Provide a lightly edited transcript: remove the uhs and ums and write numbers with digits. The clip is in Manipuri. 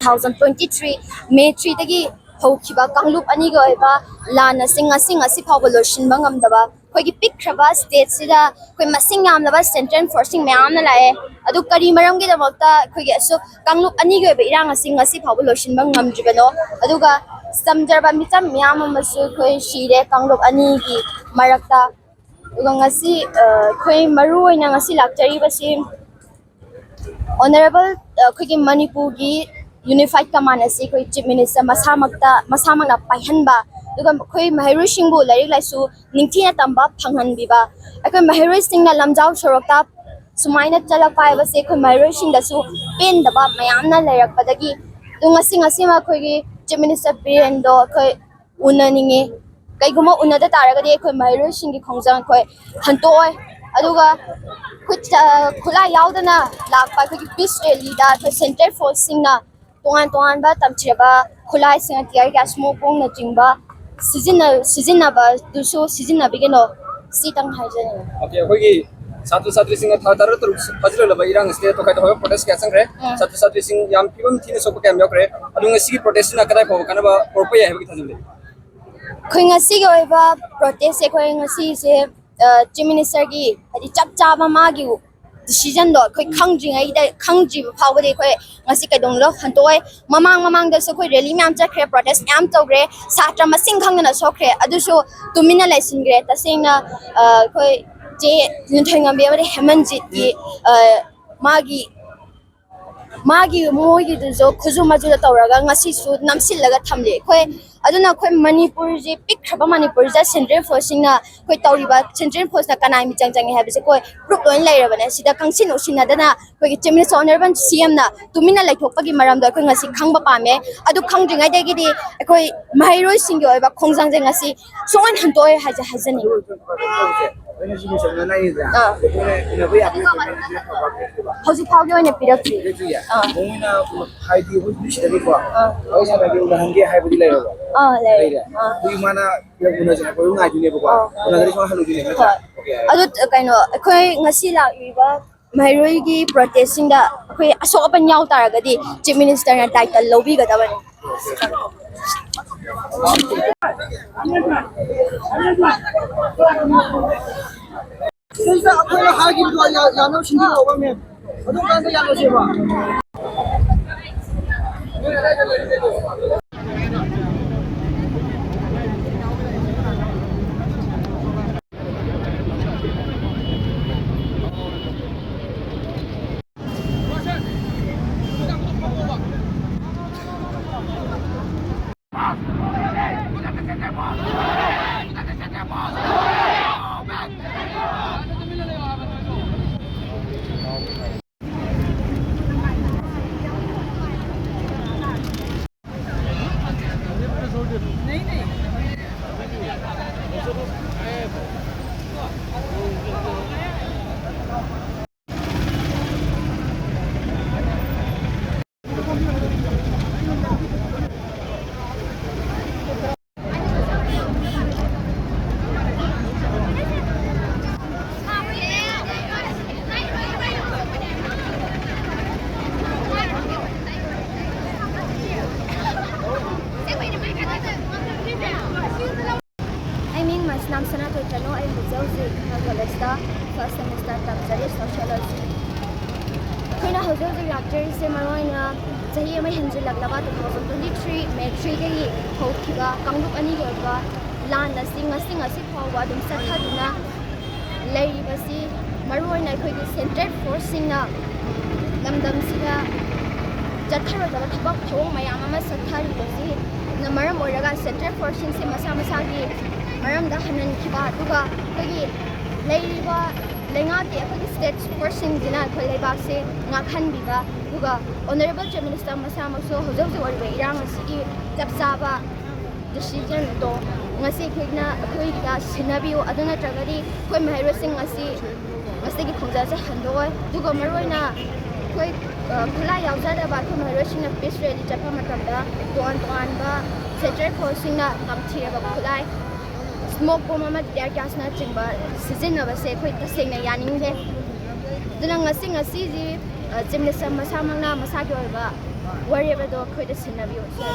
2023 May 3 dagi hokhiba kanglup ani ga oiba lana singa fawba loishinba ngamdaba khoi pick khaba state sida khoi masing yamlaba center forcing mayam na lae adu kari maram gi damakta khoi ge so kanglup ani ga oiba irang singa fawba loishinba ngamjibano aduga samjarba mitam mayam amasu khoi shire kanglup ani gi marakta aduga ngasi khoi maru oina ngasi lakchari basi honorable khoi manipur gi unified command asi khoi chief minister masamagna paihanba duga khoi mahirui singbu larik laisu ningthina tamba phanghanbiba akhoi mahirui singna lamjau sorokta sumaina chala paiba se khoi mahirui singda su pendaba mayamna lairakpadagi ngasi ma khoi gi chief minister birendo khoi unaningi kaiguma unada taragadi khoi mahirui singi khongjang khoi hantoi aduga khula yaudana lakpa khoi peace rally da center forcing na tongan ba tamcheba khulai singa tiar gas mo pong na jingba sizina ba duso sizina bigeno sitang haijani okay hogi satri singa thar tur pajlo laba irang state to kai to protest ka sangre satri sing yam pibam thine sok ka myokre adunga sigi protest na kadai pho kana ba porpo ya hegi thajule khoi ngasi ge oiba protest e khoi ngasi se chief minister gi adi chap chaba ma gi decision do khoi khangji phawba de khoi ngasi kai dong lo hantoi mamang da so khoi rally myam cha khre protest myam togre satra masing khangna so khre adu so tumina laisin gre ta singna khoi je nthengam be bare hemanjit gi magi mogi du zo khuzuma ju da tawraga ngasi su namsillaga thamle khoi aduna khoi manipur ji pikhaba manipur ja central forcing na khoi tawriba central force na kanai mi chang he habise khoi group loin laira bane sida kangsin usina dana khoi gi chimni honorable cm na tumina laithokpa gi maram da khoi ngasi khangba pame adu khangjingai da gi di khoi mahairoi singi oiba khongjang je ngasi songan hantoi hajani hauji phawgi oine pirakti mongina haidi hu bishari ko aisa da ge hange haibudi lai ro lai hui mana una jana ko ngai dine ko una gari so halu dine ha adu kaino khoi ngasi la iba mairoi gi protesting da khoi asok apan yaw taragadi chief minister na title lobi ga dabani since akoy hagi do ya no shindi ko ba me adun kan ya no seba Nam sana to chano ai hujauzi college da first semester tamjari sociology khina hujauzi lecture se maroina chahi amai hinji laglaba 2023 May 3 dagi hokhiba kanglup ani ge ba lan na singa phawwa dum sathaduna leibasi maroina khoi gi centered forcing na lamdam sida jatharo da thabak thong mayam ama sathari basi na maram oraga centered forcing se masa gi maram da hanan kiba duga kagi leiba lengati akagi state forcing dina kholaiba se ngakhan biba duga honorable chief minister masamaso hojauji wariba irang asigi chapsaba decision to ngasi khigna khoi ga sinabiu aduna tragadi khoi mahiro sing ngasi khongja se handoi duga maroina khoi khula yaujada ba khoi mahiro sing na peace rally chapa matamda toan ba central forcing na kamthira ba khulai smoke bomb ama tiar gas na chingba season na ba se khoi taseng na yaning le duna ngasi ji chief minister ꯃꯁꯥꯃꯛꯅ ꯃꯁꯥꯒꯤ ꯑꯣꯏꯕ ꯋꯥꯔꯦꯞ ꯑꯗꯣ ꯑꯩꯈꯣꯏꯗ ꯁꯤꯟꯅꯕꯤꯌꯨ ꯁꯤꯅ